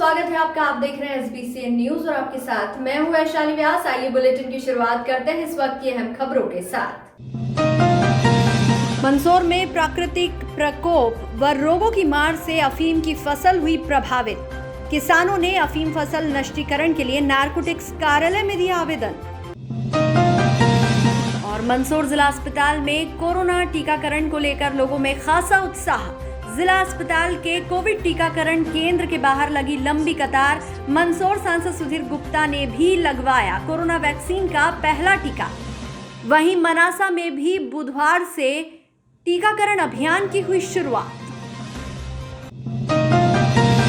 स्वागत है आपका। आप देख रहे हैं SBCN न्यूज और आपके साथ मैं हूं वैशाली व्यास। आइए बुलेटिन की शुरुआत करते हैं इस वक्त की अहम खबरों के साथ। मंदसौर में प्राकृतिक प्रकोप व रोगों की मार से अफीम की फसल हुई प्रभावित। किसानों ने अफीम फसल नष्टीकरण के लिए नारकोटिक्स कार्यालय में दिया आवेदन। और मंदसौर जिला अस्पताल में कोरोना टीकाकरण को लेकर लोगों में खासा उत्साह। जिला अस्पताल के कोविड टीकाकरण केंद्र के बाहर लगी लंबी कतार। मंदसौर सांसद सुधीर गुप्ता ने भी लगवाया कोरोना वैक्सीन का पहला टीका। वहीं मनासा में भी बुधवार से टीकाकरण अभियान की हुई शुरुआत।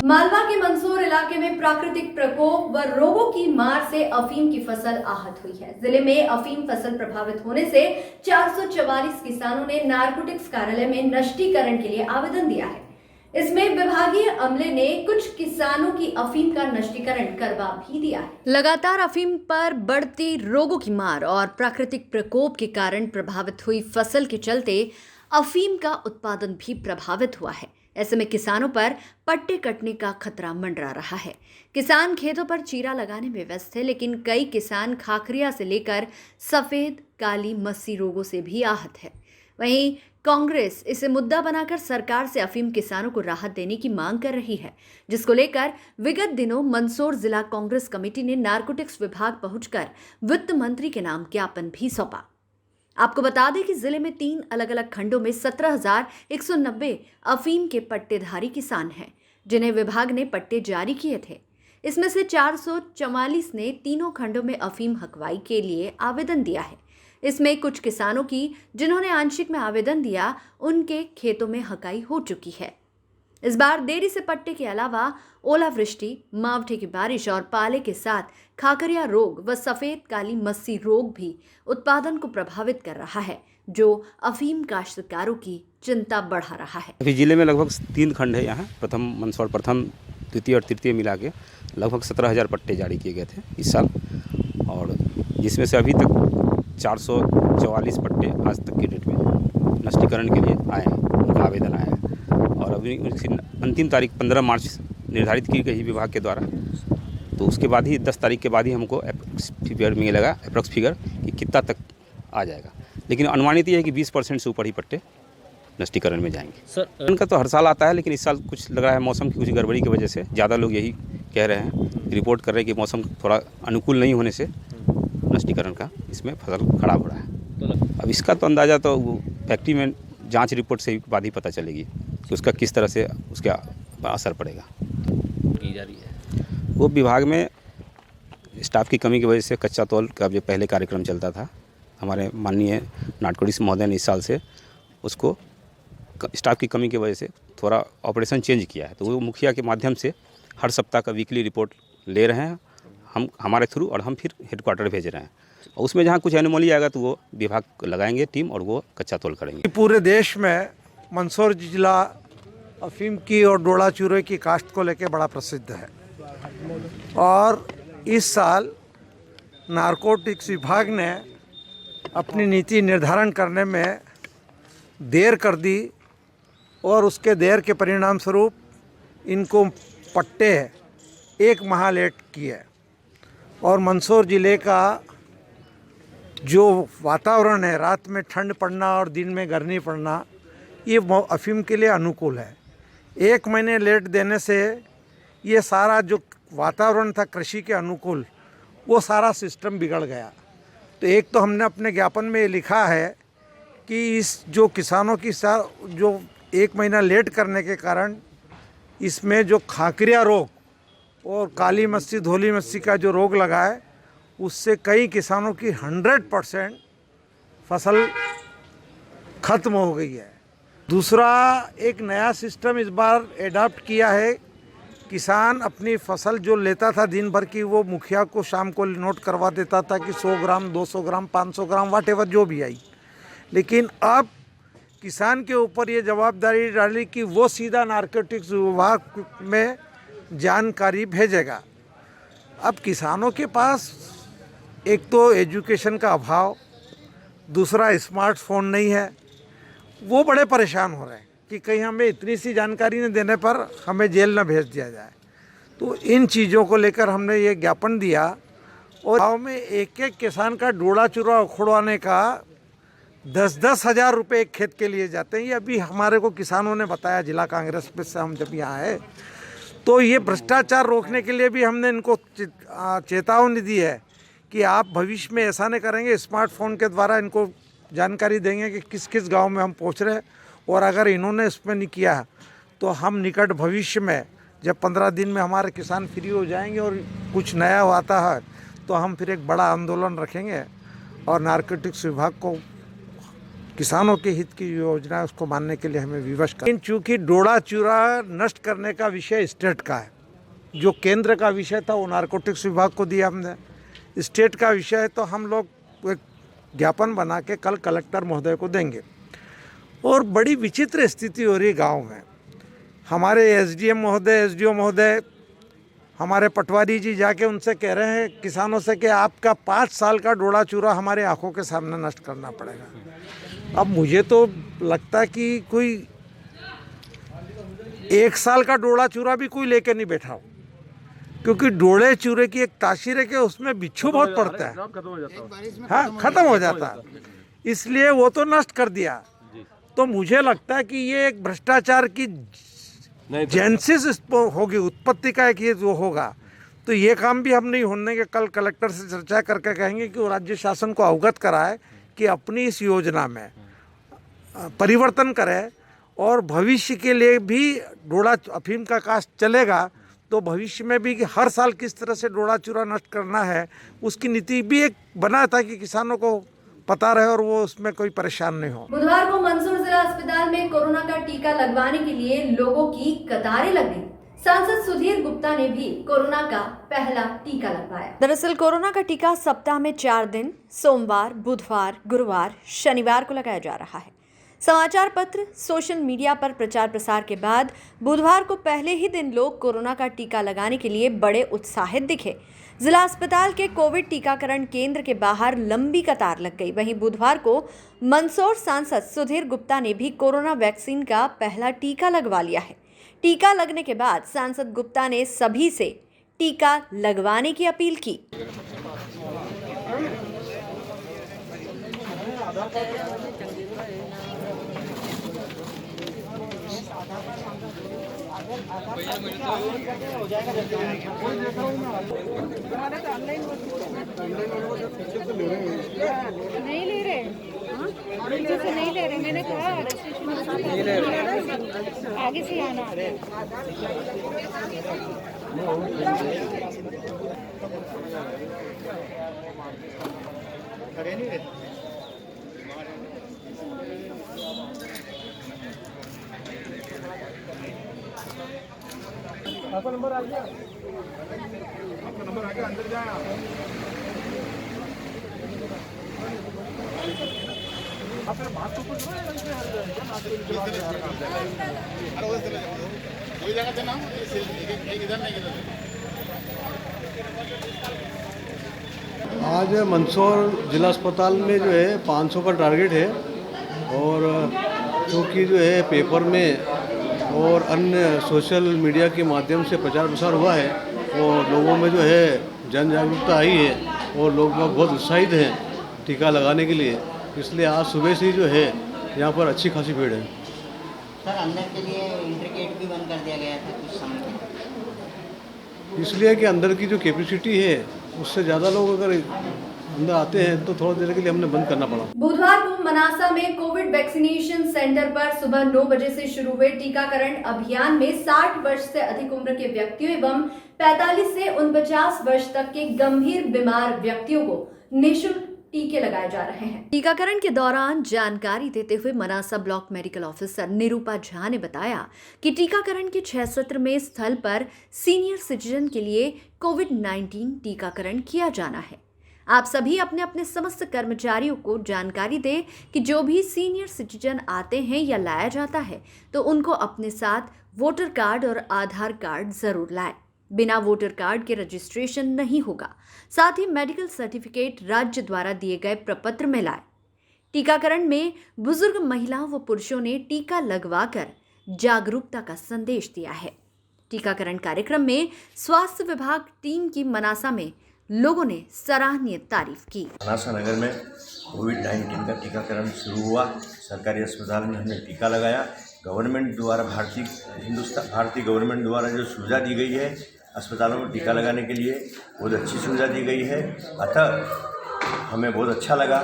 मालवा के मंदसौर इलाके में प्राकृतिक प्रकोप व रोगों की मार से अफीम की फसल आहत हुई है। जिले में अफीम फसल प्रभावित होने से 444 किसानों ने नारकोटिक्स कार्यालय में नष्टीकरण के लिए आवेदन दिया है। इसमें विभागीय अमले ने कुछ किसानों की अफीम का नष्टीकरण करवा भी दिया है। लगातार अफीम पर बढ़ती रोगों की मार और प्राकृतिक प्रकोप के कारण प्रभावित हुई फसल के चलते अफीम का उत्पादन भी प्रभावित हुआ है। ऐसे में किसानों पर पट्टे कटने का खतरा मंडरा रहा है। किसान खेतों पर चीरा लगाने में व्यस्त थे, लेकिन कई किसान खाकरिया से लेकर सफेद काली मस्सी रोगों से भी आहत है। वहीं कांग्रेस इसे मुद्दा बनाकर सरकार से अफीम किसानों को राहत देने की मांग कर रही है, जिसको लेकर विगत दिनों मंदसौर जिला कांग्रेस कमेटी ने नारकोटिक्स विभाग पहुंचकर वित्त मंत्री के नाम ज्ञापन भी सौंपा। आपको बता दें कि जिले में 3 अलग अलग खंडों में 17,190 अफीम के पट्टेधारी किसान हैं, जिन्हें विभाग ने पट्टे जारी किए थे। इसमें से 444 ने तीनों खंडों में अफीम हकवाई के लिए आवेदन दिया है। इसमें कुछ किसानों की जिन्होंने आंशिक में आवेदन दिया, उनके खेतों में हकाई हो चुकी है। इस बार देरी से पट्टे के अलावा ओलावृष्टि, मावठे की बारिश और पाले के साथ खाकरिया रोग व सफेद काली मस्सी रोग भी उत्पादन को प्रभावित कर रहा है, जो अफीम काश्तकारों की चिंता बढ़ा रहा है। अभी जिले में लगभग 3 खंड है। यहाँ मंदसौर प्रथम, द्वितीय और तृतीय मिला के लगभग 17,000 पट्टे जारी किए गए थे इस साल, और जिसमें से अभी तक 444 पट्टे आज तक की डेट में नष्टीकरण के लिए आए हैं, उनका आवेदन आया है। और अभी अंतिम तारीख 15 मार्च निर्धारित की गई विभाग के द्वारा, तो उसके बाद ही 10 तारीख के बाद ही हमको फिगर मिलेगा, अप्रॉक्स फिगर कि कितना तक आ जाएगा। लेकिन अनुमानित ये है कि 20% से ऊपर ही पट्टे नष्टीकरण में जाएंगे। सर उनका तो हर साल आता है, लेकिन इस साल कुछ लग रहा है मौसम की कुछ गड़बड़ी की वजह से ज़्यादा लोग यही कह रहे हैं, रिपोर्ट कर रहे हैं कि मौसम थोड़ा अनुकूल नहीं होने से नष्टीकरण का इसमें फसल खराब हो रहा है। अब इसका तो अंदाज़ा तो फैक्ट्री में जाँच रिपोर्ट से बाद ही पता चलेगी कि उसका किस तरह से उसका असर पड़ेगा की जा रही है। वो विभाग में स्टाफ की कमी की वजह से कच्चा तौल का जो पहले कार्यक्रम चलता था, हमारे माननीय नारकोटिक्स महोदय ने इस साल से उसको स्टाफ की कमी की वजह से थोड़ा ऑपरेशन चेंज किया है। तो वो मुखिया के माध्यम से हर सप्ताह का वीकली रिपोर्ट ले रहे हैं हम हमारे थ्रू, और हम फिर हेडक्वार्टर भेज रहे हैं। और उसमें जहाँ कुछ एनोमली आएगा तो वो विभाग लगाएंगे टीम और वो कच्चा तौल करेंगे। पूरे देश में मंदसौर जिला अफीम की और डोडा चूरे की काश्त को लेकर बड़ा प्रसिद्ध है, और इस साल नारकोटिक्स विभाग ने अपनी नीति निर्धारण करने में देर कर दी, और उसके देर के परिणाम स्वरूप इनको पट्टे 1 माह लेट किए। और मंदसौर ज़िले का जो वातावरण है, रात में ठंड पड़ना और दिन में गर्मी पड़ना, ये अफीम के लिए अनुकूल है। 1 महीने लेट देने से ये सारा जो वातावरण था कृषि के अनुकूल, वो सारा सिस्टम बिगड़ गया। तो एक तो हमने अपने ज्ञापन में ये लिखा है कि इस जो किसानों की जो 1 महीना लेट करने के कारण इसमें जो खाकरिया रोग और काली मस्सी, धोली मस्सी का जो रोग लगा है, उससे कई किसानों की 100% फसल खत्म हो गई है। दूसरा, एक नया सिस्टम इस बार एडॉप्ट किया है। किसान अपनी फसल जो लेता था दिन भर की, वो मुखिया को शाम को नोट करवा देता था कि 100 ग्राम, 200 ग्राम, 500 ग्राम, व्हाटएवर जो भी आई। लेकिन अब किसान के ऊपर ये जवाबदारी डाली कि वो सीधा नारकोटिक्स विभाग में जानकारी भेजेगा। अब किसानों के पास एक तो एजुकेशन का अभाव, दूसरा स्मार्टफोन नहीं है, वो बड़े परेशान हो रहे हैं कि कहीं हमें इतनी सी जानकारी न देने पर हमें जेल न भेज दिया जाए। तो इन चीज़ों को लेकर हमने ये ज्ञापन दिया और गाँव में एक एक किसान का डोड़ा चूरा उखड़वाने का 10-10 हज़ार रुपये एक खेत के लिए जाते हैं। ये अभी हमारे को किसानों ने बताया, जिला कांग्रेस पे से हम जब यहाँ आए तो ये भ्रष्टाचार रोकने के लिए भी हमने इनको चेतावनी दी है कि आप भविष्य में ऐसा नहीं करेंगे। स्मार्टफोन के द्वारा इनको जानकारी देंगे कि किस किस गांव में हम पहुंच रहे हैं, और अगर इन्होंने इसमें नहीं किया तो हम निकट भविष्य में जब 15 दिन में हमारे किसान फ्री हो जाएंगे और कुछ नया आता है तो हम फिर एक बड़ा आंदोलन रखेंगे और नारकोटिक्स विभाग को किसानों के हित की योजना है उसको मानने के लिए हमें विवश कर। लेकिन चूँकि डोड़ा चूरा नष्ट करने का विषय स्टेट का है, जो केंद्र का विषय था वो नारकोटिक्स विभाग को दिया हमने। स्टेट का विषय है तो हम लोग एक ज्ञापन बना के कल कलेक्टर महोदय को देंगे। और बड़ी विचित्र स्थिति हो रही है गाँव में। हमारे एसडीएम महोदय, एसडीओ महोदय, हमारे पटवारी जी जाके उनसे कह रहे हैं किसानों से कि आपका 5 साल का डोड़ा चूरा हमारे आंखों के सामने नष्ट करना पड़ेगा। अब मुझे तो लगता है कि कोई 1 साल का डोड़ा चूरा भी कोई लेके नहीं बैठा हो, क्योंकि डोड़े चूरे की एक तासीर है कि उसमें बिच्छू बहुत पड़ता है, हाँ खत्म हो जाता है, इसलिए वो तो नष्ट कर दिया। तो मुझे लगता है कि ये एक भ्रष्टाचार की जेनेसिस होगी, उत्पत्ति का एक ये जो होगा, तो ये काम भी हम नहीं होने के कल कलेक्टर से चर्चा करके कहेंगे कि वो राज्य शासन को अवगत कराए कि अपनी इस योजना में परिवर्तन करे और भविष्य के लिए भी डोड़ा अफीम का कास्ट चलेगा तो भविष्य में भी हर साल किस तरह से डोड़ा चूरा नष्ट करना है उसकी नीति भी एक बना ताकि किसानों को पता रहे और वो उसमें कोई परेशान नहीं हो। बुधवार को मंदसौर जिला अस्पताल में कोरोना का टीका लगवाने के लिए लोगों की कतारें लग गई। सांसद सुधीर गुप्ता ने भी कोरोना का पहला टीका लगवाया। दरअसल कोरोना का टीका सप्ताह में 4 दिन सोमवार, बुधवार, गुरुवार, शनिवार को लगाया जा रहा है। समाचार पत्र, सोशल मीडिया पर प्रचार प्रसार के बाद बुधवार को पहले ही दिन लोग कोरोना का टीका लगाने के लिए बड़े उत्साहित दिखे। जिला अस्पताल के कोविड टीकाकरण केंद्र के बाहर लंबी कतार लग गई। वहीं बुधवार को मंदसौर सांसद सुधीर गुप्ता ने भी कोरोना वैक्सीन का पहला टीका लगवा लिया है। टीका लगने के बाद सांसद गुप्ता ने सभी से टीका लगवाने की अपील की। नहीं ले रहे, पीछे से नहीं ले रहे। मैंने कहा आगे से आना। आपका नंबर आ गया, आपका नंबर आ गया, अंदर जाए आप फिर बात तो कुछ आज मंदसौर जिला अस्पताल में जो है 500 का टारगेट है और क्योंकि जो है पेपर में और अन्य सोशल मीडिया के माध्यम से प्रचार प्रसार हुआ है और लोगों में जो है जन जागरूकता आई है और लोग बहुत उत्साहित हैं टीका लगाने के लिए, इसलिए आज सुबह से जो है यहाँ पर अच्छी खासी भीड़ है। सर, अंदर के लिए एंट्री गेट भी बंद कर दिया गया था कुछ समय के, इसलिए कि अंदर की जो कैपेसिटी है उससे ज़्यादा लोग अगर अंदर आते हैं तो थोड़ी देर के लिए हमने बंद करना पड़ा। बुधवार को मनासा में कोविड वैक्सीनेशन सेंटर पर सुबह 9 बजे से शुरू हुए टीकाकरण अभियान में 60 वर्ष से अधिक उम्र के व्यक्तियों एवं 45 से 49 वर्ष तक के गंभीर बीमार व्यक्तियों को निःशुल्क टीके लगाए जा रहे हैं। टीकाकरण के दौरान जानकारी देते हुए Manasa block medical officer Nirupa Jha ने बताया कि टीकाकरण के 6 सत्र में स्थल पर सीनियर सिटीजन के लिए कोविड-19 टीकाकरण किया जाना है। आप सभी अपने अपने समस्त कर्मचारियों को जानकारी दें कि जो भी सीनियर सिटीजन आते हैं या लाया जाता है तो उनको अपने साथ वोटर कार्ड और आधार कार्ड जरूर लाएं। बिना वोटर कार्ड के रजिस्ट्रेशन नहीं होगा। साथ ही मेडिकल सर्टिफिकेट राज्य द्वारा दिए गए प्रपत्र में लाएं। टीकाकरण में बुजुर्ग महिलाओं व पुरुषों ने टीका लगवाकर जागरूकता का संदेश दिया है। टीकाकरण कार्यक्रम में स्वास्थ्य विभाग टीम की मनासा में लोगों ने सराहनीय तारीफ की। मनासा नगर में कोविड-19 का टीकाकरण शुरू हुआ। सरकारी अस्पताल में हमने टीका लगाया। गवर्नमेंट द्वारा भारतीय गवर्नमेंट द्वारा जो सुविधा दी गई है अस्पतालों में टीका लगाने के लिए, बहुत अच्छी सुविधा दी गई है। अतः हमें बहुत अच्छा लगा,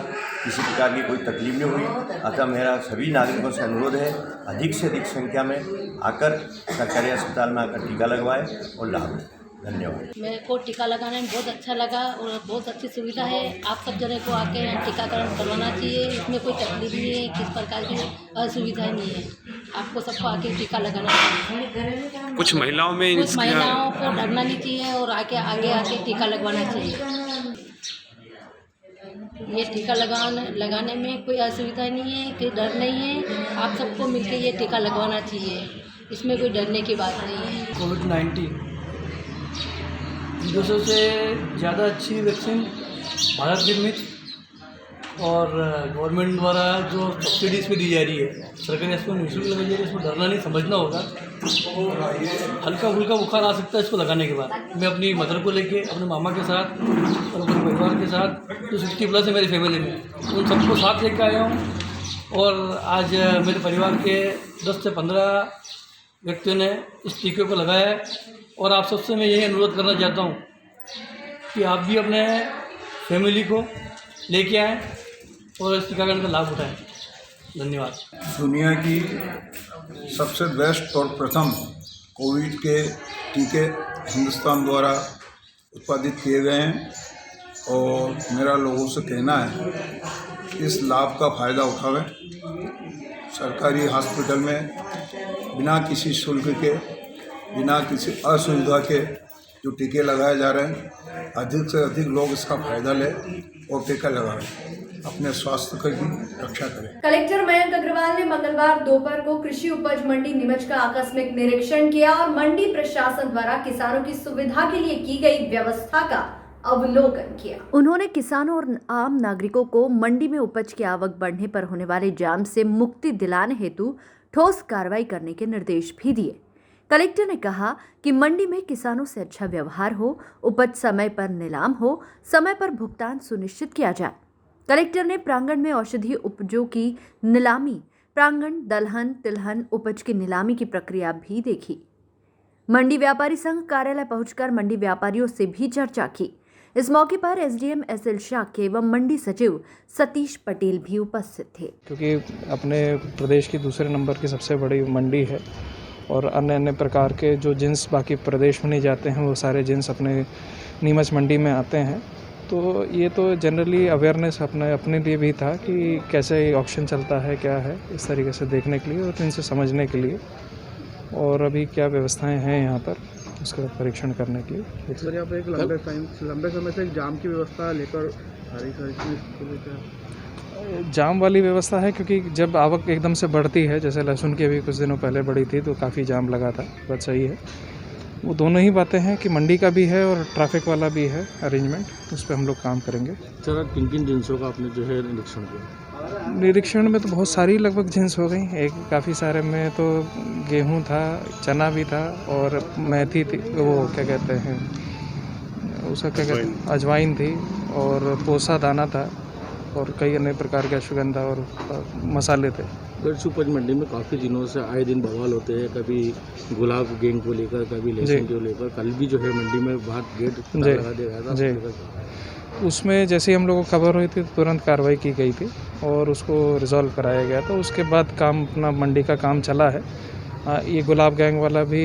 किसी प्रकार की कोई तकलीफ नहीं हुई। अतः मेरा सभी नागरिकों से अनुरोध है, अधिक से अधिक संख्या में आकर सरकारी अस्पताल में आकर टीका लगवाएं और लाभ लें। धन्यवाद। मेरे को टीका लगाने में बहुत अच्छा लगा और बहुत अच्छी सुविधा है। आप सब जने को आके यहाँ टीकाकरण करवाना चाहिए। इसमें कोई तकलीफ नहीं है, किस प्रकार की असुविधा नहीं है। आपको सबको आके टीका लगाना चाहिए। कुछ महिलाओं में कुछ महिलाओं को डरना नहीं चाहिए और आगे टीका लगवाना चाहिए। ये टीका लगाने में कोई असुविधा नहीं है, कोई डर नहीं है। आप सबको मिलकर ये टीका लगवाना चाहिए, इसमें कोई डरने की बात नहीं है। कोविड-19 200 से ज़्यादा अच्छी वैक्सीन भारत निर्मित और गवर्नमेंट द्वारा जो सब्सिडीज़ भी दी जा रही है, सरकारी अस्पताल में निःशुल्क लगाई जा रही है। इसमें डरना नहीं, समझना होगा। हल्का फुल्का बुखार आ सकता है इसको लगाने के बाद। मैं अपनी मदर को लेके, अपने मामा के साथ और अपने परिवार के साथ, जो 60+ है मेरी फैमिली में, उन सबको साथ लेकर आया हूँ। और आज मेरे परिवार के 10 से 15 व्यक्तियों ने इस टीके को लगाया है। और आप सबसे मैं यही अनुरोध करना चाहता हूँ कि आप भी अपने फैमिली को लेके आएँ और इस टीकाकरण का लाभ उठाएं। धन्यवाद। दुनिया की सबसे बेस्ट और प्रथम कोविड के टीके हिंदुस्तान द्वारा उत्पादित किए गए हैं और मेरा लोगों से कहना है इस लाभ का फ़ायदा उठावें। सरकारी हॉस्पिटल में बिना किसी शुल्क के, बिना किसी असुविधा के जो टीके लगाए जा रहे हैं, अधिक से अधिक लोग इसका फ़ायदा लें और टीका लगाएं, अपने स्वास्थ्य की रक्षा करें। कलेक्टर मयंक अग्रवाल ने मंगलवार दोपहर को कृषि उपज मंडी नीमच का आकस्मिक निरीक्षण किया और मंडी प्रशासन द्वारा किसानों की सुविधा के लिए की गई व्यवस्था का अवलोकन किया। उन्होंने किसानों और आम नागरिकों को मंडी में उपज की आवक बढ़ने पर होने वाले जाम से मुक्ति दिलाने हेतु ठोस कार्रवाई करने के निर्देश भी दिए। कलेक्टर ने कहा कि मंडी में किसानों से अच्छा व्यवहार हो, उपज समय पर नीलाम हो, समय पर भुगतान सुनिश्चित किया जाए। कलेक्टर ने प्रांगण में औषधीय उपजों की नीलामी, प्रांगण, दलहन, तिलहन उपज की नीलामी की प्रक्रिया भी देखी। मंडी व्यापारी संघ कार्यालय पहुंचकर मंडी व्यापारियों से भी चर्चा की। इस मौके पर एसडीएम एसएल शाह एवं मंडी सचिव सतीश पटेल भी उपस्थित थे। क्योंकि अपने प्रदेश की दूसरे नंबर की सबसे बड़ी मंडी है और अन्य अन्य प्रकार के जो जिन्स बाकी प्रदेश में नहीं जाते हैं वो सारे जिन्स अपने नीमच मंडी में आते हैं। तो ये तो जनरली अवेयरनेस अपने लिए भी था कि कैसे ऑक्शन चलता है, क्या है, इस तरीके से देखने के लिए और इनसे समझने के लिए और अभी क्या व्यवस्थाएं हैं यहाँ पर उसका परीक्षण करने के लिए। सर, यहाँ पर एक लंबे समय से एक जाम की व्यवस्था लेकर जाम वाली व्यवस्था है क्योंकि जब आवक एकदम से बढ़ती है, जैसे लहसुन की अभी कुछ दिनों पहले बढ़ी थी तो काफ़ी जाम लगा था। बात सही है, वो दोनों ही बातें हैं कि मंडी का भी है और ट्रैफिक वाला भी है अरेंजमेंट, उस पर हम लोग काम करेंगे। सर, किन जिन्सों का आपने जो है निरीक्षण किया? निरीक्षण में तो बहुत सारी लगभग जिन्स हो गई। एक काफ़ी सारे में तो गेहूँ था, चना भी था और मेथी थी, वो क्या कहते हैं उसका क्या कहते हैं, अजवाइन थी और पोसा दाना था और कई अन्य प्रकार के अश्वगंधा और मसाले थे। कृषि उपज मंडी में काफ़ी दिनों से आए दिन बवाल होते हैं, कभी गुलाब गेंद को लेकर, कभी लहसुन को लेकर। कल भी जो है मंडी में बाहर गेट लगा दिया गया था। उसमें जैसे ही हम लोगों को खबर हुई थी तो तुरंत कार्रवाई की गई थी और उसको रिजॉल्व कराया गया था। उसके बाद काम अपना मंडी का काम चला है। ये गुलाब गैंग वाला भी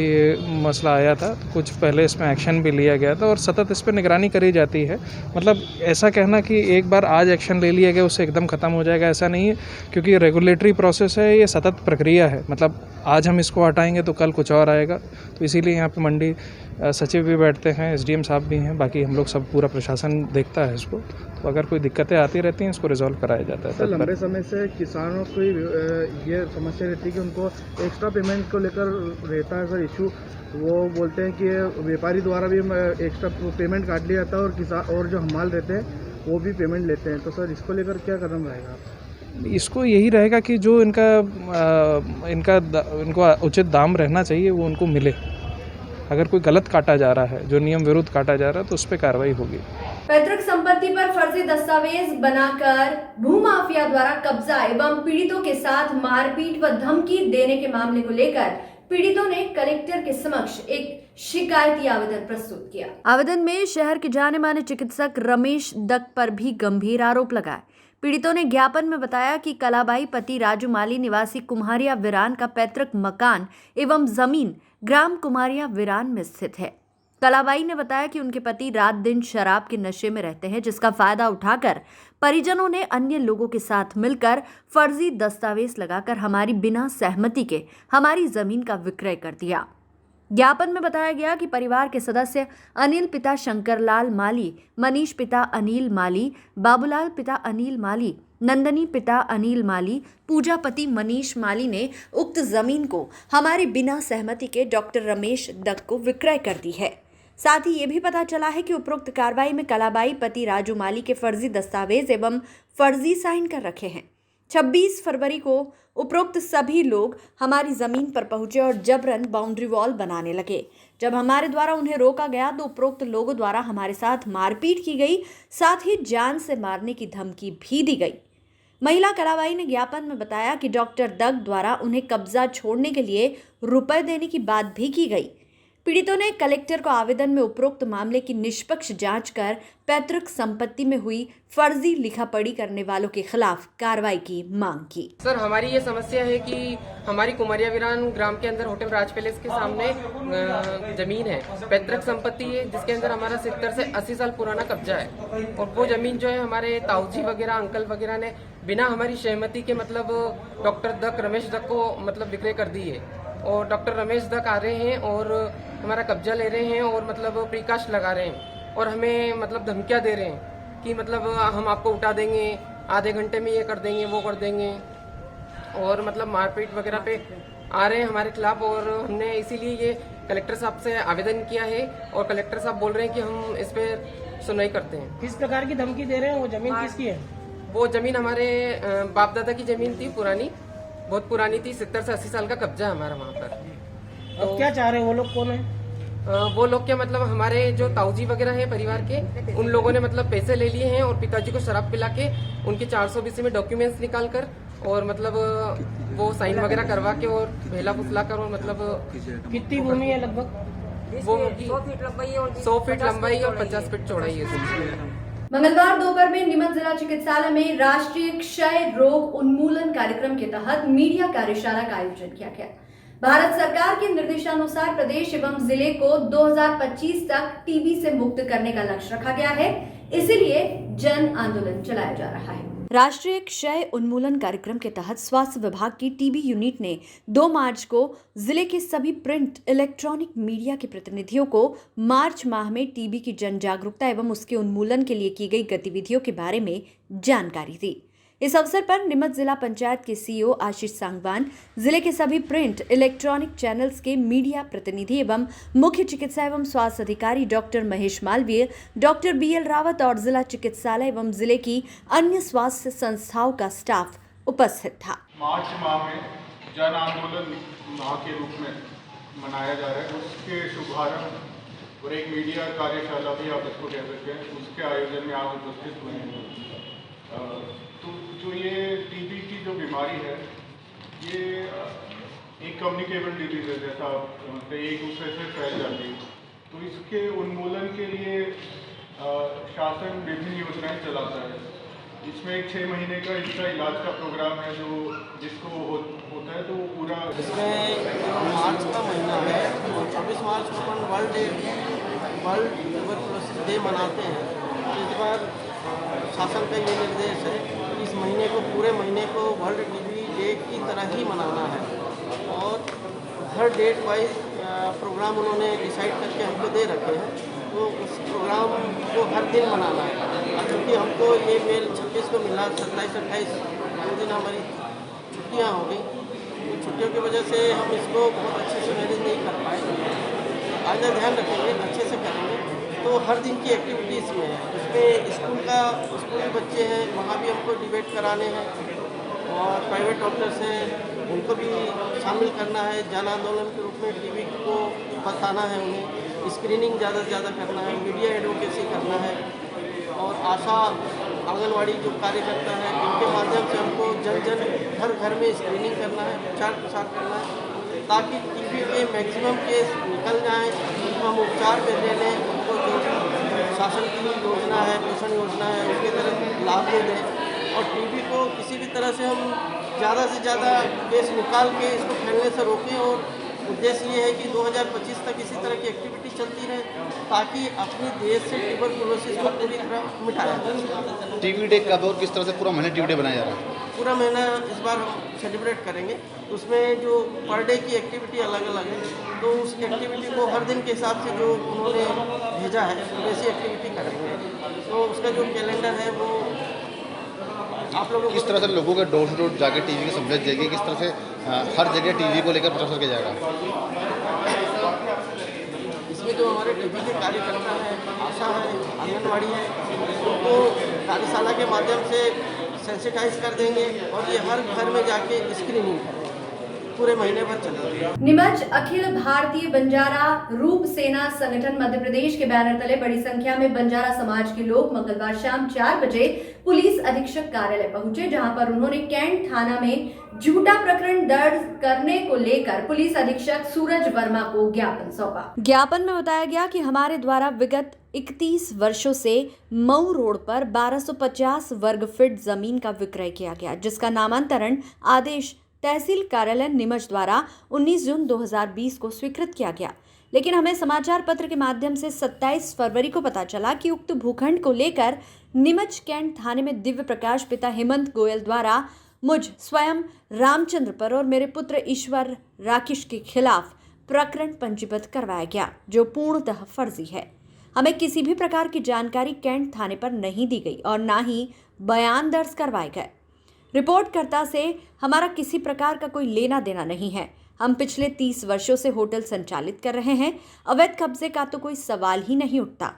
मसला आया था, कुछ पहले इसमें एक्शन भी लिया गया था और सतत इस पर निगरानी करी जाती है। मतलब ऐसा कहना कि एक बार आज एक्शन ले लिया गया उससे एकदम ख़त्म हो जाएगा, ऐसा नहीं है, क्योंकि रेगुलेटरी प्रोसेस है, ये सतत प्रक्रिया है। मतलब आज हम इसको हटाएंगे तो कल कुछ और आएगा। तो इसीलिए यहाँ पे मंडी सचिव भी बैठते हैं, एसडीएम साहब भी हैं, बाकी हम लोग सब पूरा प्रशासन देखता है इसको। तो अगर कोई दिक्कतें आती रहती हैं इसको रिजॉल्व कराया जाता है। सर, लंबे समय से किसानों को ये समस्या रहती है कि उनको एक्स्ट्रा पेमेंट को लेकर रहता है सर इशू। वो बोलते हैं कि व्यापारी द्वारा भी एक्स्ट्रा पेमेंट काट लिया जाता है और किसान और जो हमाल रहते हैं वो भी पेमेंट लेते हैं। तो सर इसको लेकर क्या कदम रहेगा? इसको यही रहेगा कि जो इनको उचित दाम रहना चाहिए वो उनको मिले। अगर कोई गलत काटा जा रहा है, जो नियम विरुद्ध काटा जा रहा है, तो उस पर कार्रवाई होगी। पैतृक संपत्ति पर फर्जी दस्तावेज बनाकर भूमाफिया द्वारा कब्जा एवं पीड़ितों के साथ मारपीट व धमकी देने के मामले को लेकर पीड़ितों ने कलेक्टर के समक्ष एक शिकायती आवेदन प्रस्तुत किया। आवेदन में शहर के जाने माने चिकित्सक रमेश दत्त पर भी गंभीर आरोप लगाए। पीड़ितों ने ज्ञापन में बताया कि कलाबाई पति राजू माली निवासी कुम्हारिया विरान का पैतृक मकान एवं जमीन ग्राम कुम्हारिया विरान में स्थित है। कलाबाई ने बताया कि उनके पति रात दिन शराब के नशे में रहते हैं, जिसका फायदा उठाकर परिजनों ने अन्य लोगों के साथ मिलकर फर्जी दस्तावेज लगाकर हमारी बिना सहमति के हमारी जमीन का विक्रय कर दिया। ज्ञापन में बताया गया कि परिवार के सदस्य अनिल पिता शंकरलाल माली, मनीष पिता अनिल माली, बाबूलाल पिता अनिल माली, नंदनी पिता अनिल माली, पूजा पति मनीष माली ने उक्त जमीन को हमारे बिना सहमति के डॉक्टर रमेश दत्त को विक्रय कर दी है। साथ ही ये भी पता चला है कि उपरोक्त कार्रवाई में कलाबाई पति राजू माली के फर्जी दस्तावेज एवं फर्जी साइन कर रखे हैं। 26 फरवरी को उपरोक्त सभी लोग हमारी जमीन पर पहुंचे और जबरन बाउंड्री वॉल बनाने लगे। जब हमारे द्वारा उन्हें रोका गया तो उपरोक्त लोगों द्वारा हमारे साथ मारपीट की गई, साथ ही जान से मारने की धमकी भी दी गई। महिला कलाबाई ने ज्ञापन में बताया कि डॉक्टर दत्त द्वारा उन्हें कब्जा छोड़ने के लिए रुपए देने की बात भी की गई। पीड़ितों ने कलेक्टर को आवेदन में उपरोक्त मामले की निष्पक्ष जांच कर पैतृक संपत्ति में हुई फर्जी लिखापढ़ी करने वालों के खिलाफ कार्रवाई की मांग की। सर, हमारी ये समस्या है कि हमारी कुमारिया विरान ग्राम के अंदर होटल राज पैलेस के सामने जमीन है, पैतृक संपत्ति है, जिसके अंदर हमारा 70 से 80 साल पुराना कब्जा है। और वो जमीन जो है हमारे ताऊजी वगैरह अंकल वगैरह ने बिना हमारी सहमति के मतलब डॉक्टर दत्त रमेश दत्त को मतलब विक्रय कर दी है। और डॉक्टर रमेश दत्त आ रहे हैं और हमारा कब्जा ले रहे हैं और मतलब प्रीकास्ट लगा रहे हैं और हमें मतलब धमकियां दे रहे हैं कि मतलब हम आपको उठा देंगे, आधे घंटे में ये कर देंगे, वो कर देंगे, और मतलब मारपीट वगैरह पे आ रहे हैं हमारे खिलाफ। और हमने इसीलिए ये कलेक्टर साहब से आवेदन किया है और कलेक्टर साहब बोल रहे हैं कि हम इस पर सुनवाई करते हैं। किस प्रकार की धमकी दे रहे हैं? वो जमीन किसकी है? वो जमीन हमारे बाप दादा की जमीन थी, पुरानी, बहुत पुरानी थी, 70 से 80 साल का कब्जा है हमारा वहाँ पर। तो क्या चाह रहे हैं वो लोग? कौन है वो लोग? क्या मतलब हमारे जो ताऊजी वगैरह हैं परिवार के, उन लोगों ने मतलब पैसे ले लिए हैं और पिताजी को शराब पिला के उनके 420 में डॉक्यूमेंट्स निकाल कर और मतलब वो साइन वगैरह करवा के और भेला फुसला कर और मतलब कितनी भूमि है लगभग? वो 100 फीट लंबाई और 50 फीट चौड़ाई है। मंगलवार दोपहर में नीमच जिला चिकित्सालय में राष्ट्रीय क्षय रोग उन्मूलन कार्यक्रम के तहत मीडिया कार्यशाला का आयोजन किया गया। भारत सरकार के निर्देशानुसार प्रदेश एवं जिले को 2025 तक टीबी से मुक्त करने का लक्ष्य रखा गया है, इसीलिए जन आंदोलन चलाया जा रहा है। राष्ट्रीय क्षय उन्मूलन कार्यक्रम के तहत स्वास्थ्य विभाग की टीबी यूनिट ने 2 मार्च को जिले के सभी प्रिंट इलेक्ट्रॉनिक मीडिया के प्रतिनिधियों को मार्च माह में टीबी की जन जागरूकता एवं उसके उन्मूलन के लिए की गई गतिविधियों के बारे में जानकारी दी। इस अवसर पर नीमच जिला पंचायत के सीईओ आशीष सांगवान, जिले के सभी प्रिंट इलेक्ट्रॉनिक चैनल्स के मीडिया प्रतिनिधि एवं मुख्य चिकित्सा एवं स्वास्थ्य अधिकारी doctor Mahesh Malviya, doctor BL Rawat और जिला चिकित्सालय एवं जिले की अन्य स्वास्थ्य संस्थाओं का स्टाफ उपस्थित था। मार्च माह में जन आंदोलन माह के रूप में मनाया जा रहा है, उसके शुभारंभ और एक मीडिया कार्यशाला भी आप इसको कह सकते हैं, उसके आयोजन में आप उपस्थित हुए हैं। तो जो ये टीबी की जो बीमारी है, ये एक कम्युनिकेबल डिजीज है, जैसा एक दूसरे से फैल जाती है। तो इसके उन्मूलन के लिए शासन विभिन्न योजनाएं चलाता है। इसमें एक 6 महीने का इसका इलाज का प्रोग्राम है जो जिसको होता है, तो पूरा इसमें मार्च का महीना है, 24 मार्च को अपन वर्ल्ड ट्यूबरकुलोसिस डे मनाते हैं। इस बार शासन का ये निर्देश है कि इस महीने को, पूरे महीने को वर्ल्ड टीबी डे की तरह ही मनाना है और हर डेट वाइज प्रोग्राम उन्होंने डिसाइड करके हमको दे रखे हैं। तो उस प्रोग्राम को हर दिन मनाना है। क्योंकि हमको ये मेल 26 को मिला, 27-28 2 दिन हमारी छुट्टियाँ हो गई। तो छुट्टियों की वजह से हम इसको बहुत अच्छे से मैनेज नहीं कर पाए। आइंदा ध्यान रखेंगे, अच्छे से करेंगे। तो हर दिन की एक्टिविटी इसमें है। उसमें स्कूल के बच्चे हैं, वहाँ भी हमको डिबेट कराने हैं और प्राइवेट डॉक्टर्स हैं उनको भी शामिल करना है। जन आंदोलन के रूप में टीबी को बताना है, उन्हें स्क्रीनिंग ज़्यादा से ज़्यादा करना है, मीडिया एडवोकेसी करना है और आशा आंगनवाड़ी जो कार्यकर्ता है इनके माध्यम से हमको जन जन घर घर में स्क्रीनिंग करना है, प्रचार प्रसार करना है ताकि टीबी के मैक्सिमम केस निकल जाएँ, उनको हम उपचार पे ले लें, उनको जो शासन की योजना है, पोषण योजना है, उसके तरफ लाभ दे दें और टीबी को किसी भी तरह से हम ज़्यादा से ज़्यादा केस निकाल के इसको फैलने से रोकें। और उद्देश्य ये है कि 2025 तक इसी तरह की एक्टिविटी चलती रहे ताकि अपने देश से ट्यूबरकुलोसिस को पूरी तरह मिटाया जाए। टीबी डे कब और किस तरह से पूरा महीना टीबी डे बनाया जा रहा है? पूरा महीना इस बार हम सेलिब्रेट करेंगे। उसमें जो पर डे की एक्टिविटी अलग अलग है, तो उस एक्टिविटी को हर दिन के हिसाब से जो उन्होंने भेजा है वैसी एक्टिविटी करेंगे। तो उसका जो कैलेंडर है वो आप लोगों किस तरह से लोगों के डोर टू डोर जाके टीवी की समझ जाएगी, किस तरह से हर जगह टीवी को लेकर प्रचार किया जाएगा? इसमें जो हमारे टीवी के कार्यकर्ता हैं, आशा है, आंगनवाड़ी है, उनको कार्यशाला के माध्यम से सेंसिटाइज कर देंगे और ये हर घर में जाके स्क्रीनिंग करेंगे, पूरे महीने भर चलेगा। नीमच अखिल भारतीय बंजारा रूप सेना संगठन मध्य प्रदेश के बैनर तले बड़ी संख्या में बंजारा समाज के लोग मंगलवार शाम 4 बजे पुलिस अधीक्षक कार्यालय पहुंचे, जहां पर उन्होंने कैंट थाना में झूठा प्रकरण दर्ज करने को लेकर पुलिस अधीक्षक सूरज वर्मा को ज्ञापन सौंपा। ज्ञापन में बताया गया कि हमारे द्वारा विगत 31 वर्षों से मऊ रोड पर 1250 वर्ग फीट जमीन का विक्रय किया गया, जिसका नामांतरण आदेश तहसील कार्यालय नीमच द्वारा 19 जून 2020 को स्वीकृत किया गया। लेकिन हमें समाचार पत्र के माध्यम से 27 फरवरी को पता चला कि उक्त भूखंड को लेकर नीमच कैंट थाने में दिव्य प्रकाश पिता हेमंत गोयल द्वारा मुझ स्वयं रामचंद्र पर और मेरे पुत्र ईश्वर राकेश के खिलाफ प्रकरण पंजीबद्ध करवाया गया, जो पूर्णतः फर्जी है। हमें किसी भी प्रकार की जानकारी कैंट थाने पर नहीं दी गई और न ही बयान दर्ज करवाए गए। रिपोर्टकर्ता से हमारा किसी प्रकार का कोई लेना देना नहीं है। हम पिछले 30 वर्षों से होटल संचालित कर रहे हैं। अवैध कब्जे का तो कोई सवाल ही नहीं उठता।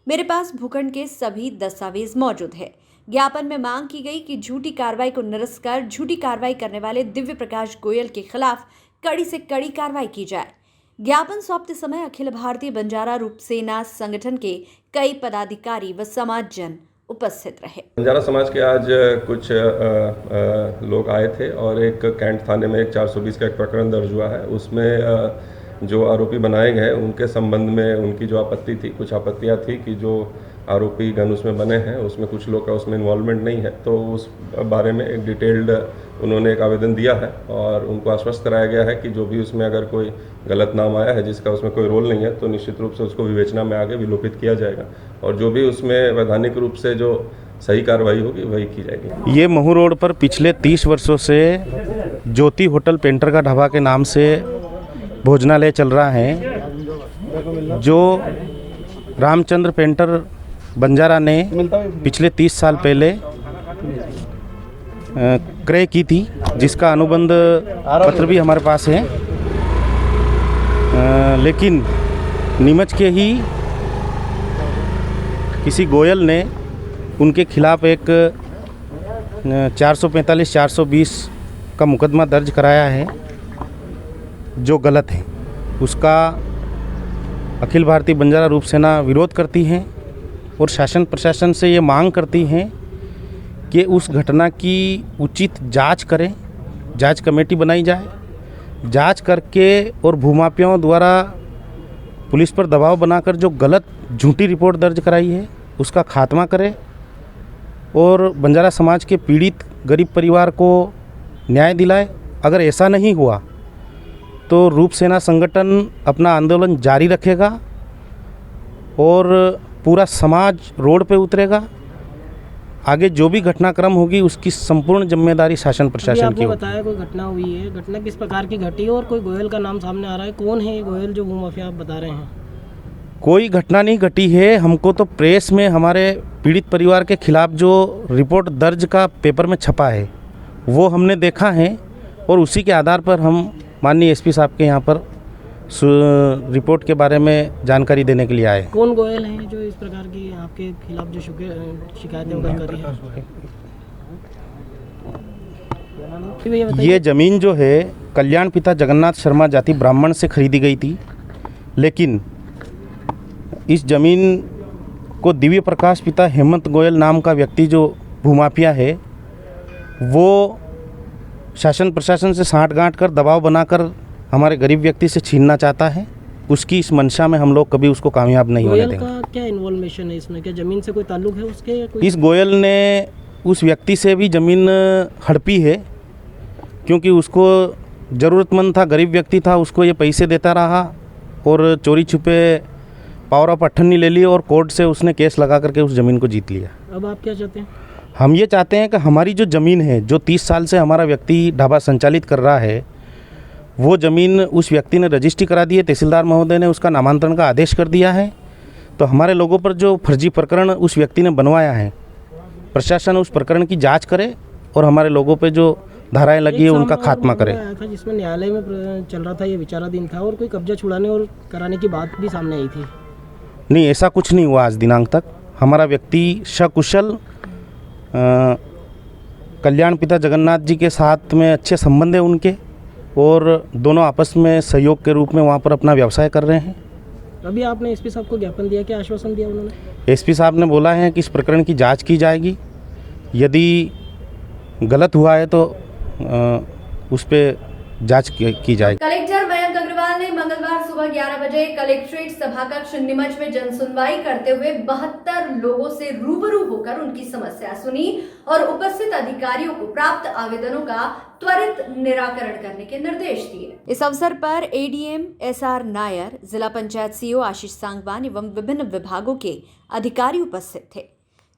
मेरे पास भूखंड के सभी दस्तावेज मौजूद है। ज्ञापन में मांग की गई कि झूठी कार्रवाई को निरस्त कर झूठी कार्रवाई करने वाले दिव्य प्रकाश गोयल के खिलाफ कड़ी से कड़ी कार्रवाई की जाए। ज्ञापन सौंपते समय अखिल भारतीय बंजारा रूप सेना संगठन के कई पदाधिकारी व समाज जन उपस्थित रहे। बंजारा समाज के आज कुछ लोग आए थे और एक कैंट थाने में एक 420 का एक प्रकरण दर्ज हुआ है। उसमें जो आरोपी बनाए गए उनके संबंध में उनकी जो आपत्ति थी, कुछ आपत्तियां थी कि जो आरोपी गन उसमें बने हैं उसमें कुछ लोग का उसमें इन्वॉल्वमेंट नहीं है, तो उस बारे में एक डिटेल्ड उन्होंने एक आवेदन दिया है और उनको आश्वस्त कराया गया है कि जो भी उसमें अगर कोई गलत नाम आया है जिसका उसमें कोई रोल नहीं है तो निश्चित रूप से उसको विवेचना में आगे विलोपित किया जाएगा और जो भी उसमें वैधानिक रूप से जो सही कार्रवाई होगी वही की जाएगी। ये महू रोड पर पिछले 30 वर्षों से ज्योति होटल पेंटर का ढाबा के नाम से भोजनालय चल रहा है, जो रामचंद्र पेंटर बंजारा ने पिछले 30 साल पहले क्रय की थी, जिसका अनुबंध पत्र भी हमारे पास है। लेकिन नीमच के ही किसी गोयल ने उनके खिलाफ एक 445-420 का मुकदमा दर्ज कराया है, जो गलत है। उसका अखिल भारतीय बंजारा रूप सेना विरोध करती है और शासन प्रशासन से ये मांग करती हैं कि उस घटना की उचित जांच करें, जांच कमेटी बनाई जाए, जांच करके और भूमाफियाओं द्वारा पुलिस पर दबाव बनाकर जो गलत झूठी रिपोर्ट दर्ज कराई है उसका खात्मा करे और बंजारा समाज के पीड़ित गरीब परिवार को न्याय दिलाए। अगर ऐसा नहीं हुआ तो रूप सेना संगठन अपना आंदोलन जारी रखेगा और पूरा समाज रोड पे उतरेगा। आगे जो भी घटनाक्रम होगी उसकी संपूर्ण जिम्मेदारी शासन प्रशासन की होगी। बताया कोई घटना हुई है, घटना किस प्रकार की घटी है और कोई गोयल का नाम सामने आ रहा है, कौन है ये गोयल जो भूमाफिया आप बता रहे हैं? कोई घटना नहीं घटी है। हमको तो प्रेस में हमारे पीड़ित परिवार के खिलाफ जो रिपोर्ट दर्ज का पेपर में छपा है वो हमने देखा है और उसी के आधार पर हम माननीय एसपी साहब के यहाँ पर रिपोर्ट के बारे में जानकारी देने के लिए आए। कौन गोयल हैं जो इस प्रकार की आपके खिलाफ जो शिकायतें कर रही हैं? बताना। ये ज़मीन जो है कल्याण पिता जगन्नाथ शर्मा जाति ब्राह्मण से खरीदी गई थी, लेकिन इस ज़मीन को दिव्य प्रकाश पिता हेमंत गोयल नाम का व्यक्ति जो भूमाफिया है, वो शासन प्रशासन से साँठ-गाँठ कर दबाव बनाकर हमारे गरीब व्यक्ति से छीनना चाहता है। उसकी इस मंशा में हम लोग कभी उसको कामयाब नहीं होने देंगे। गोयल का क्या इन्वॉल्वेशन है इसमें? क्या ज़मीन से कोई ताल्लुक है उसके? इस गोयल ने उस व्यक्ति से भी ज़मीन हड़पी है, क्योंकि उसको ज़रूरतमंद था, गरीब व्यक्ति था, उसको ये पैसे देता रहा और चोरी छुपे पावर ऑफ अटर्नी ले ली और कोर्ट से उसने केस लगा करके उस ज़मीन को जीत लिया। अब आप क्या चाहते हैं? हम ये चाहते हैं कि हमारी जो ज़मीन है, जो 30 साल से हमारा व्यक्ति ढाबा संचालित कर रहा है, वो ज़मीन उस व्यक्ति ने रजिस्ट्री करा दी है। तहसीलदार महोदय ने उसका नामांतरण का आदेश कर दिया है। तो हमारे लोगों पर जो फर्जी प्रकरण उस व्यक्ति ने बनवाया है, प्रशासन उस प्रकरण की जांच करे और हमारे लोगों पे जो धाराएं लगी है उनका खात्मा करे। जिसमें न्यायालय में चल रहा था, ये विचाराधीन था और कोई कब्जा छुड़ाने और कराने की बात भी सामने आई थी। नहीं, ऐसा कुछ नहीं हुआ आज दिनांक तक। हमारा व्यक्ति सकुशल कल्याण पिता जगन्नाथ जी के साथ में अच्छे संबंध है उनके, और दोनों आपस में सहयोग के रूप में वहाँ पर अपना व्यवसाय कर रहे हैं। अभी आपने एसपी साहब को ज्ञापन दिया, क्या आश्वासन दिया उन्होंने? एसपी साहब ने बोला है कि इस प्रकरण की जांच की जाएगी, यदि गलत हुआ है तो उस पर जांच की जाएगी। कलेक्टर मयंक अग्रवाल ने मंगलवार सुबह 11 बजे कलेक्ट्रेट सभाकक्ष नीमच में जनसुनवाई करते हुए 72 लोगों से रूबरू होकर उनकी समस्या सुनी और उपस्थित अधिकारियों को प्राप्त आवेदनों का त्वरित निराकरण करने के निर्देश दिए। इस अवसर पर एडीएम SR नायर, जिला पंचायत सीईओ आशीष सांगवान एवं विभिन्न विभागों के अधिकारी उपस्थित थे।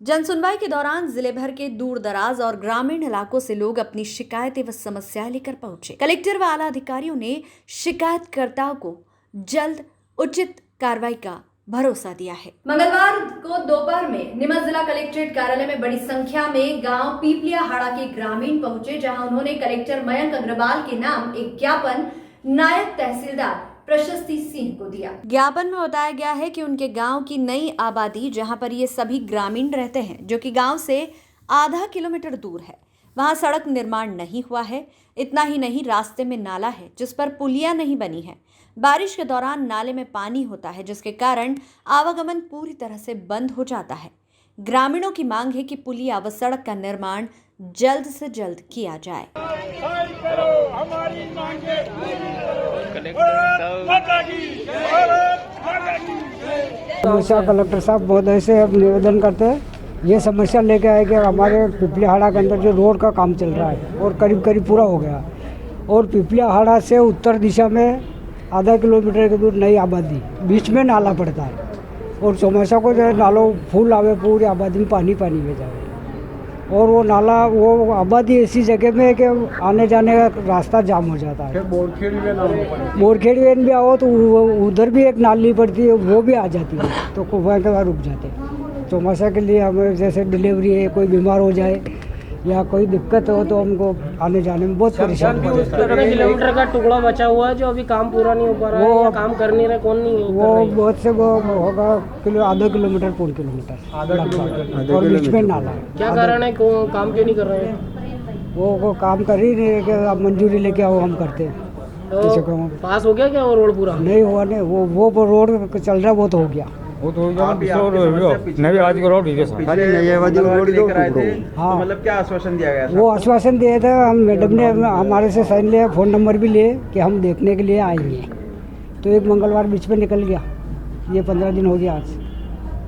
जनसुनवाई के दौरान जिले भर के दूर दराज और ग्रामीण इलाकों से लोग अपनी शिकायतें व समस्याएं लेकर पहुंचे। कलेक्टर व आला अधिकारियों ने शिकायतकर्ताओं को जल्द उचित कार्रवाई का भरोसा दिया है। मंगलवार को दोपहर में नीमच जिला कलेक्ट्रेट कार्यालय में बड़ी संख्या में गांव पीपलियाहाड़ा के ग्रामीण पहुंचे, जहां उन्होंने कलेक्टर मयंक अग्रवाल के नाम एक ज्ञापन नायब तहसीलदार प्रशस्ति सिंह को दिया। ज्ञापन में बताया गया है कि उनके गांव की नई आबादी, जहां पर ये सभी ग्रामीण रहते हैं, जो कि गांव से आधा किलोमीटर दूर है, वहां सड़क निर्माण नहीं हुआ है। इतना ही नहीं, रास्ते में नाला है जिस पर पुलिया नहीं बनी है। बारिश के दौरान नाले में पानी होता है, जिसके कारण आवागमन पूरी तरह से बंद हो जाता है। ग्रामीणों की मांग है कि पुलिया व सड़क का निर्माण जल्द से जल्द किया जाए। समस्या कलेक्टर साहब महोदय से अब निवेदन करते हैं, ये समस्या लेके आए कि हमारे पीपलियाहाड़ा के अंदर जो रोड का काम चल रहा है और करीब करीब पूरा हो गया, और पीपलियाहाड़ा से उत्तर दिशा में आधा किलोमीटर के दूर नई आबादी, बीच में नाला पड़ता है और समस्या को जो है नालों फूल आवे, पूरी आबादी में पानी पानी में जाए, और वो नाला वो आबादी ऐसी जगह में है कि आने जाने का रास्ता जाम हो जाता है। बोरखेड़ी में भी आओ तो उधर भी एक नाली पड़ती है, वो भी आ जाती है, तो वहाँ के बाद रुक जाते हैं। समस्या के लिए हमें जैसे डिलीवरी है, कोई बीमार हो जाए या कोई दिक्कत हो तो हमको आने जाने में बहुत परेशानी होती है। किलोमीटर का टुकड़ा बचा हुआ है जो अभी काम पूरा नहीं हो पा रहा है, या काम कर नहीं रहे, कौन नहीं वो बहुत से वो होगा आधा किलोमीटर पूर्ण किलोमीटर और बीच में नाला है। क्या कारण है, काम क्यों नहीं कर रहे हैं? वो काम कर ही नहीं है कि आप मंजूरी लेके आओ, हम करते हैं। तो पास हो गया क्या वो रोड पूरा? नहीं हुआ, नहीं वो रोड चल रहा है, वो तो हो गया। हाँ, मतलब क्या आश्वासन दिया गया था? वो आश्वासन दिया था, हम मैडम ने हमारे से साइन लिया, फ़ोन नंबर भी लिए कि हम देखने के लिए आएंगे। तो एक मंगलवार बीच में निकल गया, ये 15 दिन हो गया आज,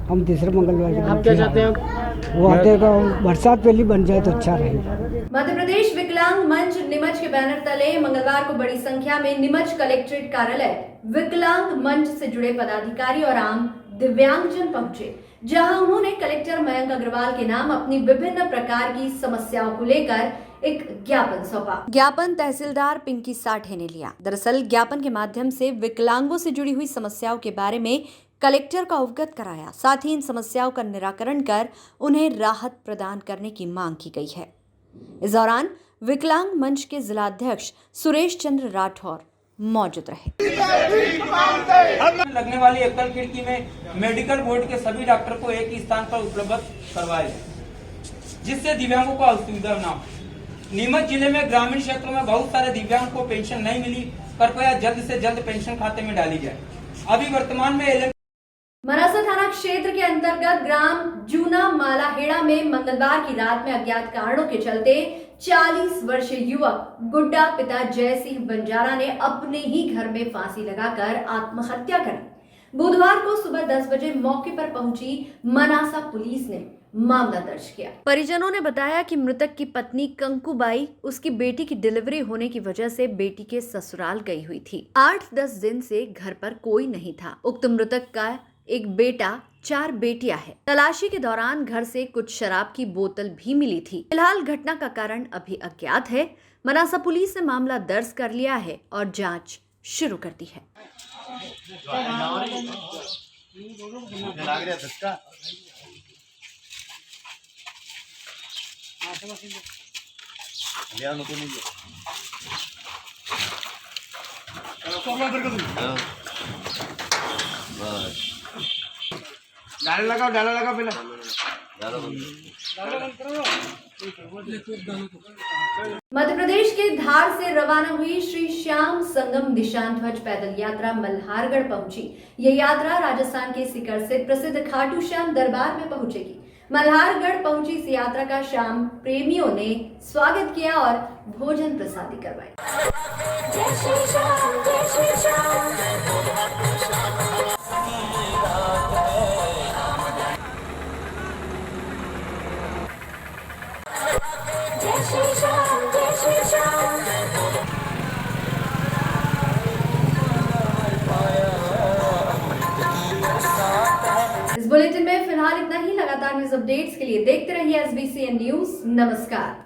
हम तीसरे मंगलवार। आप क्या चाहते हैं? वो आते बरसात पहले बन जाए तो अच्छा रहेगा। मध्य प्रदेश विकलांग मंच नीमच के बैनर तले मंगलवार को बड़ी संख्या में नीमच कलेक्ट्रेट कार्यालय विकलांग मंच से जुड़े पदाधिकारी और आम दिव्यांगजन पहुंचे, जहां उन्होंने कलेक्टर मयंक अग्रवाल के नाम अपनी विभिन्न प्रकार की समस्याओं को लेकर एक ज्ञापन सौंपा। ज्ञापन तहसीलदार पिंकी साठे ने लिया। दरअसल ज्ञापन के माध्यम से विकलांगों से जुड़ी हुई समस्याओं के बारे में कलेक्टर को अवगत कराया, साथ ही इन समस्याओं का निराकरण कर उन्हें राहत प्रदान करने की मांग की गई है। इस दौरान विकलांग मंच के जिलाध्यक्ष सुरेश चंद्र राठौर मौजूद रहे। लगने वाली एकल खिड़की में मेडिकल बोर्ड के सभी डॉक्टर को एक ही स्थान पर उपलब्ध करवाए, जिससे दिव्यांगों को असुविधा न हो। नीमच जिले में ग्रामीण क्षेत्रों में बहुत सारे दिव्यांग को पेंशन नहीं मिली, कृपया जल्द से जल्द पेंशन खाते में डाली जाए। अभी वर्तमान में मनासा थाना क्षेत्र के अंतर्गत ग्राम जूना मालाहेड़ा में मंगलवार की रात में अज्ञात कारणों के चलते 40 वर्षीय युवक गुड्डा पिता जय सिंह बंजारा ने अपने ही घर में फांसी लगाकर आत्महत्या करी। बुधवार को सुबह 10 बजे मौके पर पहुंची मनासा पुलिस ने मामला दर्ज किया। परिजनों ने बताया कि मृतक की पत्नी कंकुबाई उसकी बेटी की डिलीवरी होने की वजह से बेटी के ससुराल गई हुई थी। 8-10 दिन से घर पर कोई नहीं था। उक्त मृतक का एक बेटा 4 बेटियां हैं। तलाशी के दौरान घर से कुछ शराब की बोतल भी मिली थी। फिलहाल घटना का कारण अभी अज्ञात है। मनासा पुलिस ने मामला दर्ज कर लिया है और जांच शुरू कर दी है। डाला लगाओ पहले। मध्य प्रदेश के धार से रवाना हुई श्री श्याम संगम निशान ध्वज पैदल यात्रा मल्हारगढ़ पहुंची। ये यात्रा राजस्थान के सीकर से प्रसिद्ध खाटू श्याम दरबार में पहुंचेगी। मल्हारगढ़ पहुंची इस यात्रा का श्याम प्रेमियों ने स्वागत किया और भोजन प्रसादी करवाई। इस बुलेटिन में फिलहाल इतना ही। लगातार न्यूज अपडेट्स के लिए देखते रहिए SBCN न्यूज। नमस्कार।